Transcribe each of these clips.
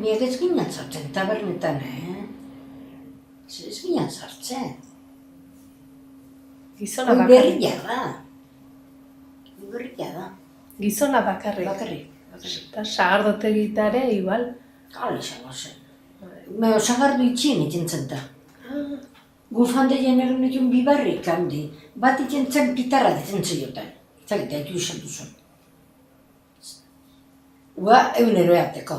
biak ez ginen sartzen, tabernetan, ez ginen sartzen. Gizona Hoi bakarrik. berria da. Gizona bakarrik. Bakarrik. Eta sagardotegitare, igual. Hala izango zen. Sagardu itxien itzen da. Gufande jeneron egin bibarrik handi. Bat itzen zen pitarra ditzen zioten. Zagita, etu izan duzun. Ua egunero eateko.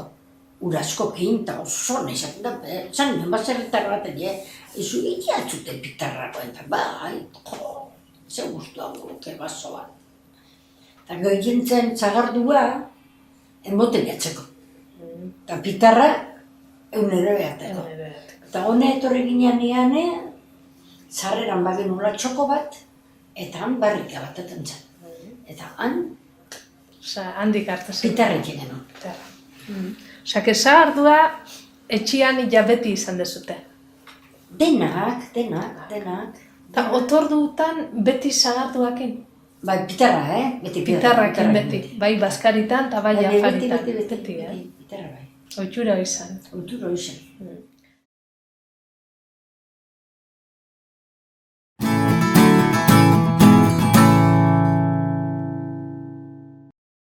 Urasko kinta oso nesak da, zan nien baserritar bat egie, izu ikiatzute pitarrako eta bai, ze guztua guruke baso bat. Eta goitzen zen zagardua, enbote jatzeko. Eta pitarra egunero eateko. Eta hone etorri ginean iane, zarreran bagenula txoko bat, eta han barrika bat eten zen. Eta han Osa, handik hartu zen. pitarrik genuen. Osa, sagardua etxian ja beti izan dezute. Denak. Eta otordutan beti sagarduakin. Bai, pitarra, beti Pitarrakin beti. Bai baskaritan eta bai afaritan. Beti, pitarra bai. Oitxura izan. Oituro izan.